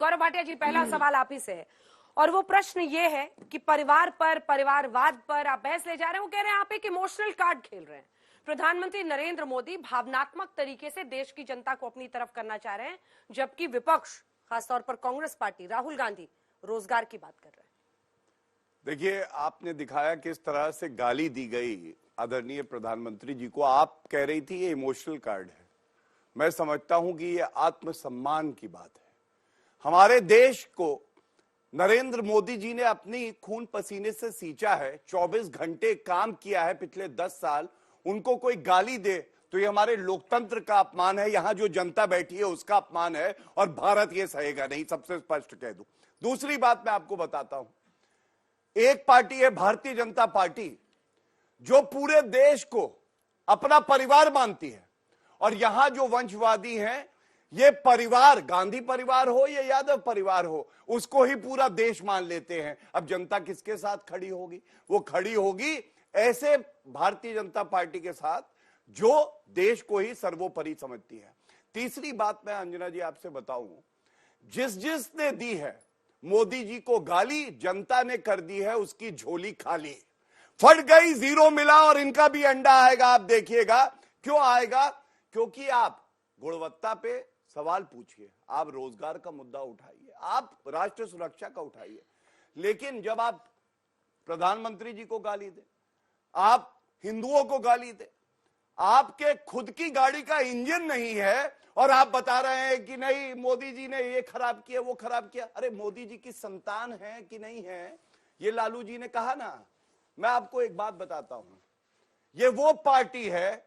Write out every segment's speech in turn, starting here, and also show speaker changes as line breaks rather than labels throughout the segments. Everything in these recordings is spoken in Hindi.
गौरव भाटिया जी, पहला सवाल आप ही से है और वो प्रश्न ये है कि परिवार पर, परिवारवाद पर आप बहस ले जा रहे हैं। वो कह रहे हैं आप एक इमोशनल कार्ड खेल रहे हैं। प्रधानमंत्री नरेंद्र मोदी भावनात्मक तरीके से देश की जनता को अपनी तरफ करना चाह रहे हैं, जबकि विपक्ष, खासतौर पर कांग्रेस पार्टी, राहुल गांधी रोजगार की बात कर रहे हैं।
देखिए, आपने दिखाया किस तरह से गाली दी गई आदरणीय प्रधानमंत्री जी को। आप कह रही थी ये इमोशनल कार्ड है, मैं समझता हूं कि ये आत्मसम्मान की बात है। हमारे देश को नरेंद्र मोदी जी ने अपनी खून पसीने से सींचा है, 24 घंटे काम किया है पिछले 10 साल। उनको कोई गाली दे तो ये हमारे लोकतंत्र का अपमान है, यहां जो जनता बैठी है उसका अपमान है, और भारत ये सहेगा नहीं, सबसे स्पष्ट कह दूं। दूसरी बात मैं आपको बताता हूं, एक पार्टी है भारतीय जनता पार्टी, जो पूरे देश को अपना परिवार मानती है, और यहां जो वंशवादी हैं, ये परिवार, गांधी परिवार हो या यादव परिवार हो, उसको ही पूरा देश मान लेते हैं। अब जनता किसके साथ खड़ी होगी? वो खड़ी होगी ऐसे भारतीय जनता पार्टी के साथ जो देश को ही सर्वोपरि समझती है। तीसरी बात मैं अंजना जी आपसे बताऊं, जिसने दी है मोदी जी को गाली, जनता ने कर दी है उसकी झोली खाली। फट गई, जीरो मिला, और इनका भी अंडा आएगा, आप देखिएगा। क्यों आएगा? क्योंकि आप गुणवत्ता पे सवाल पूछिए, आप रोजगार का मुद्दा उठाइए, आप राष्ट्र सुरक्षा का उठाइए, लेकिन जब आप प्रधानमंत्री जी को गाली दे, आप हिंदुओं को गाली दे, आपके खुद की गाड़ी का इंजन नहीं है और आप बता रहे हैं कि नहीं मोदी जी ने ये खराब किया, वो खराब किया। अरे मोदी जी की संतान है कि नहीं है, ये लालू जी ने कहा ना। मैं आपको एक बात बताता हूं, ये वो पार्टी है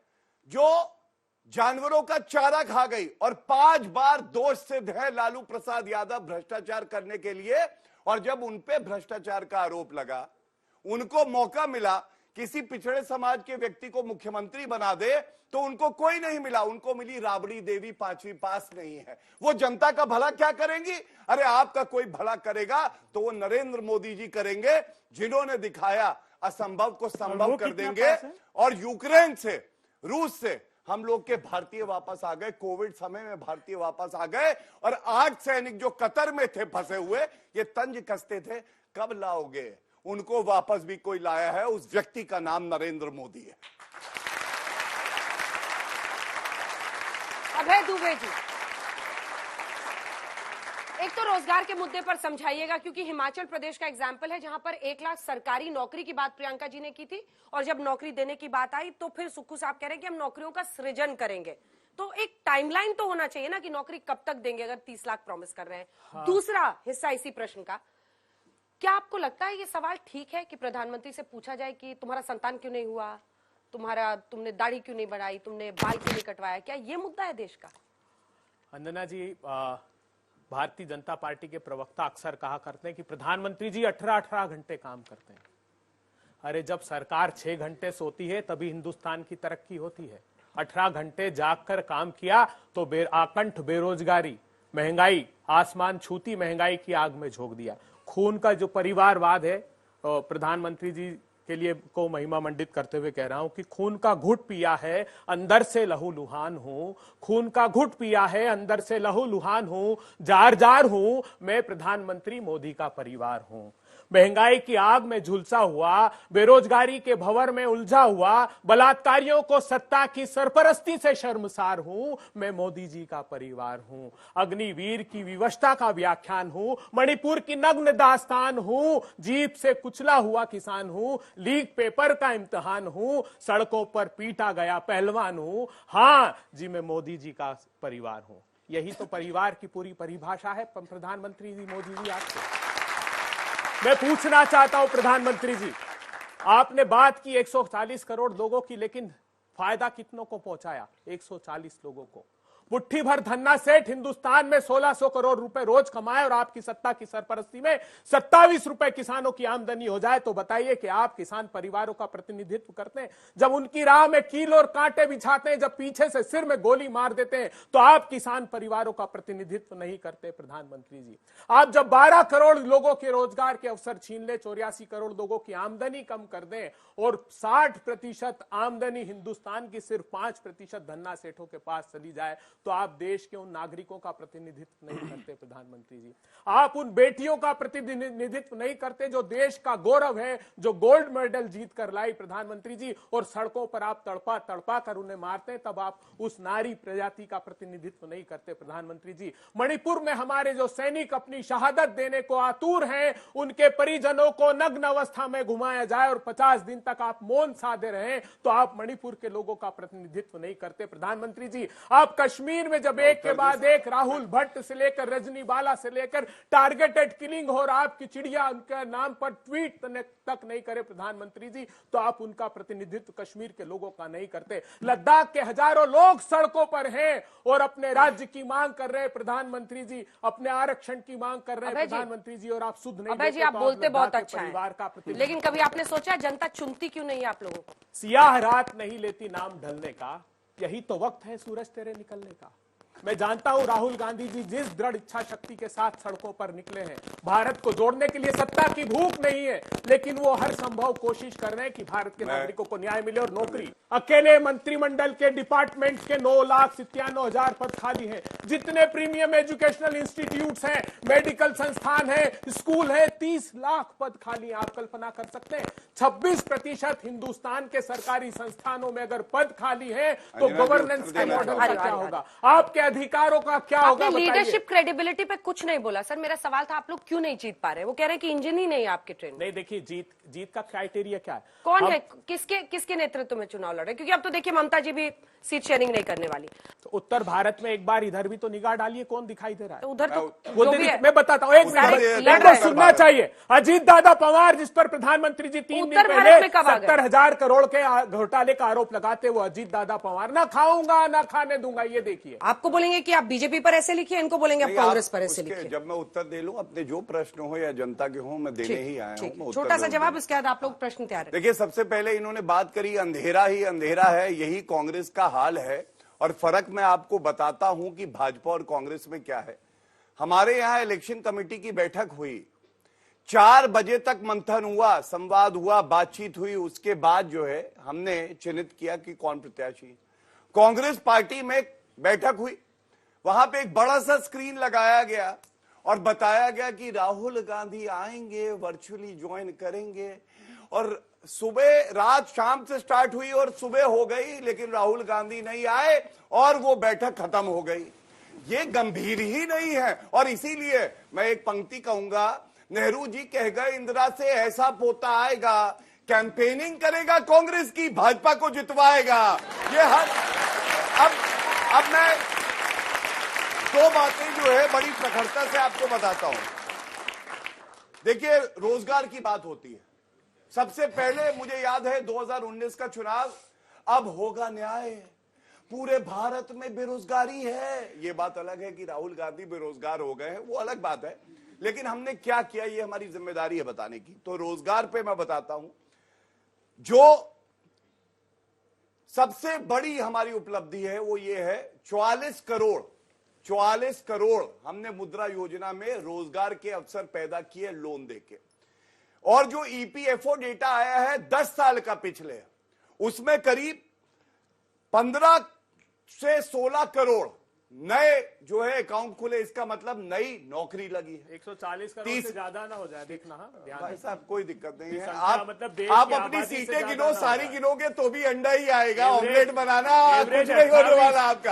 जो जानवरों का चारा खा गई, और 5 बार दोष सिद्ध है लालू प्रसाद यादव भ्रष्टाचार करने के लिए। और जब उनपे भ्रष्टाचार का आरोप लगा, उनको मौका मिला किसी पिछड़े समाज के व्यक्ति को मुख्यमंत्री बना दे, तो उनको कोई नहीं मिला, उनको मिली राबड़ी देवी, 5वीं पास नहीं है। वो जनता का भला क्या करेंगी? अरे आपका कोई भला करेगा तो वो नरेंद्र मोदी जी करेंगे, जिन्होंने दिखाया असंभव को संभव कर देंगे। और यूक्रेन से, रूस से हम लोग के भारतीय वापस आ गए, कोविड समय में भारतीय वापस आ गए, और 8 सैनिक जो कतर में थे फंसे हुए, ये तंज कसते थे, कब लाओगे? उनको वापस भी कोई लाया है, उस व्यक्ति का नाम नरेंद्र मोदी है।
अभय दुबे जी, एक तो रोजगार के मुद्दे पर समझाइएगा, क्योंकि हिमाचल प्रदेश का एग्जाम्पल है जहां पर 1 लाख सरकारी नौकरी की बात प्रियंका जी ने की थी, और जब नौकरी देने की बात आई तो फिर सुक्खू साहब कह रहे हैं कि हम नौकरियों का सृजन करेंगे। तो एक टाइमलाइन तो होना चाहिए ना कि नौकरी कब तक देंगे, अगर 30 लाख प्रॉमिस कर रहे हैं। हाँ। दूसरा हिस्सा इसी प्रश्न का, क्या आपको लगता है ये सवाल ठीक है कि प्रधानमंत्री से पूछा जाए कि तुम्हारा संतान क्यों नहीं हुआ, तुमने दाढ़ी क्यों नहीं बढ़ाई, तुमने बाल क्यों नहीं कटवाया? क्या ये मुद्दा है देश का?
अंजना जी, भारतीय जनता पार्टी के प्रवक्ता अक्सर कहा करते हैं कि प्रधानमंत्री जी 18-18 घंटे काम करते हैं। अरे जब सरकार 6 घंटे सोती है तभी हिंदुस्तान की तरक्की होती है। 18 घंटे जागकर काम किया तो आकंठ बेरोजगारी, महंगाई, आसमान छूती महंगाई की आग में झोंक दिया। खून का जो परिवारवाद है, प्रधानमंत्री जी के लिए को महिमा मंडित करते हुए कह रहा हूं कि खून का घुट पिया है, अंदर से लहू लुहान हूं। खून का घुट पिया है, अंदर से लहू लुहान हूं। जार जार हूं, मैं प्रधानमंत्री मोदी का परिवार हूं। महंगाई की आग में झुलसा हुआ, बेरोजगारी के भंवर में उलझा हुआ, बलात्कारियों को सत्ता की सरपरस्ती से शर्मसार हूं, मैं मोदी जी का परिवार हूं। अग्निवीर की विवशता का व्याख्यान हूं, मणिपुर की नग्न दास्तान हूं, जीप से कुचला हुआ किसान हूं, लीक पेपर का इम्तिहान हूं, सड़कों पर पीटा गया पहलवान हूं। हां जी, मैं मोदी जी का परिवार हूं। यही तो परिवार की पूरी परिभाषा है प्रधानमंत्री जी मोदी जी आपसे। मैं पूछना चाहता हूं प्रधानमंत्री जी, आपने बात की 140 करोड़ लोगों की, लेकिन फायदा कितनों को पहुंचाया? 140 लोगों को। मुट्ठी भर धन्ना सेठ हिंदुस्तान में 1600 करोड़ रुपए रोज कमाए और आपकी सत्ता की सरपरस्ती में 27 रुपए किसानों की आमदनी हो जाए, तो बताइए कि आप किसान परिवारों का प्रतिनिधित्व करते हैं? जब उनकी राह में कील और कांटे बिछाते हैं, जब पीछे से सिर में गोली मार देते हैं, तो आप किसान परिवारों का प्रतिनिधित्व नहीं करते प्रधानमंत्री जी। आप जब 12 करोड़ लोगों के रोजगार के अवसर छीन ले, 84 करोड़ लोगों की आमदनी कम कर दें, और 60% आमदनी हिंदुस्तान की सिर्फ 5% धन्ना सेठों के पास चली जाए, तो आप देश के उन नागरिकों का प्रतिनिधित्व नहीं करते प्रधानमंत्री जी। आप उन बेटियों का प्रतिनिधित्व नहीं करते जो देश का गौरव है, जो गोल्ड मेडल जीत कर लाई प्रधानमंत्री जी, और सड़कों पर आप तड़पा तड़पा कर उन्हें मारते हैं, तब आप उस नारी प्रजाति का प्रतिनिधित्व नहीं करते प्रधानमंत्री जी। मणिपुर में हमारे जो सैनिक अपनी शहादत देने को आतुर हैं, उनके परिजनों को नग्न अवस्था में घुमाया जाए और 50 दिन तक आप मौन साधे रहे, तो आप मणिपुर के लोगों का प्रतिनिधित्व नहीं करते प्रधानमंत्री जी। आप कश्मीर में जब एक के बाद एक राहुल भट्ट से लेकर रजनी बाला से लेकर टारगेटेड किलिंग हो रहा, आपकी चिड़िया उनके नाम पर ट्वीट तक नहीं करे प्रधानमंत्री जी, तो आप उनका प्रतिनिधित्व कश्मीर के लोगों का नहीं करते। लद्दाख के हजारों लोग सड़कों पर हैं और अपने राज्य की मांग कर रहे हैं प्रधानमंत्री जी, अपने आरक्षण की मांग कर रहे हैं प्रधानमंत्री जी, और आप सुध नहीं
अभय जी, आप बोलते बहुत अच्छा है, लेकिन कभी आपने सोचा जनता चुनती क्यों नहीं आप लोगों को?
सियाह रात नहीं लेती नाम ढलने का, यही तो वक्त है सूरज तेरे निकलने का। मैं जानता हूं राहुल गांधी जी जिस दृढ़ इच्छा शक्ति के साथ सड़कों पर निकले हैं, भारत को जोड़ने के लिए सत्ता की भूख नहीं है, लेकिन वो हर संभव कोशिश कर रहे हैं कि भारत के नागरिकों को न्याय मिले और नौकरी। अकेले मंत्रिमंडल के डिपार्टमेंट के 9,97,000 पद खाली हैं। जितने प्रीमियम एजुकेशनल इंस्टीट्यूट्स हैं, मेडिकल संस्थान है, स्कूल है, 30 लाख पद खाली हैं। आप कल्पना कर सकते हैं 26% हिंदुस्तान के सरकारी संस्थानों में अगर पद खाली है तो गवर्नेंस का मॉडल क्या होगा, आपके अधिकारों का क्या होगा?
लीडरशिप क्रेडिबिलिटी पे कुछ नहीं बोला सर। मेरा सवाल था आप लोग क्यों नहीं जीत पा रहे? वो कह रहे हैं कि इंजन ही नहीं है आपके ट्रेन में।
नहीं, देखिए जीत का क्राइटेरिया क्या है?
कौन है, किसके नेतृत्व में चुनाव लड़ रहे? क्योंकि अब तो देखिए ममता जी भी सीट शेयरिंग नहीं करने वाली।
तो उत्तर भारत में एक बार इधर भी तो निगाह डालिए, कौन दिखाई दे रहा है?
तो उधर तो
वो मैं बताता हूँ, एक मिनट सुनना चाहिए। अजीत दादा पवार जिस पर प्रधानमंत्री जी 3 दिन पहले 70,000 करोड़ के घोटाले का आरोप लगाते, वो अजीत दादा पवार, ना खाऊंगा ना खाने दूंगा। ये देखिए,
आपको बोलेंगे कि आप बीजेपी पर ऐसे लिखिए, इनको बोलेंगे आप कांग्रेस पर ऐसे लिखिए।
जब मैं उत्तर दे लूं, अपने जो प्रश्न हो या जनता के हो, मैं देने ही आया हूं।
छोटा सा जवाब, इसके बाद आप लोग प्रश्न तैयार रखें।
देखिए, सबसे पहले इन्होंने बात करी अंधेरा ही अंधेरा है, यही कांग्रेस का हाल है। और फर्क मैं आपको बताता हूं कि भाजपा और कांग्रेस में क्या है। हमारे यहां इलेक्शन कमेटी की बैठक हुई, 4 बजे तक मंथन हुआ, संवाद हुआ, बातचीत हुई। उसके बाद जो है हमने चिन्हित किया कि कौन प्रत्याशी। कांग्रेस पार्टी में बैठक हुई, वहां पे एक बड़ा सा स्क्रीन लगाया गया और बताया गया कि राहुल गांधी आएंगे, वर्चुअली ज्वाइन करेंगे। और सुबह रात शाम से स्टार्ट हुई और सुबह हो गई, लेकिन राहुल गांधी नहीं आए और वो बैठक खत्म हो गई। ये गंभीर ही नहीं है। और इसीलिए मैं एक पंक्ति कहूंगा, नेहरू जी कह गए, इंदिरा से ऐसा पोता आएगा, कैंपेनिंग करेगा कांग्रेस की, भाजपा को जितवाएगा। ये हर अब मैं 2 बातें जो है बड़ी प्रखरता से आपको बताता हूं। देखिए, रोजगार की बात होती है। सबसे पहले मुझे याद है 2019 का चुनाव, अब होगा न्याय, पूरे भारत में बेरोजगारी है। ये बात अलग है कि राहुल गांधी बेरोजगार हो गए हैं, वो अलग बात है, लेकिन हमने क्या किया ये हमारी जिम्मेदारी है बताने की। तो रोजगार पे मैं बताता हूं, जो सबसे बड़ी हमारी उपलब्धि है वो ये है, 44 करोड़ हमने मुद्रा योजना में रोजगार के अवसर पैदा किए लोन देके। और जो ईपीएफओ डेटा आया है 10 साल का पिछले, उसमें करीब 15 से 16 करोड़ नए जो है अकाउंट खुले। इसका मतलब नई नौकरी लगी है।
140 करोड़ से ज्यादा ना हो जाए, देखना।
भाई साहब, कोई दिक्कत नहीं है।
मतलब
आप अपनी सीटें गिनो, सारी गिनोगे तो भी अंडा ही आएगा। ऑमलेट बनाना कुछ नहीं होने वाला आपका।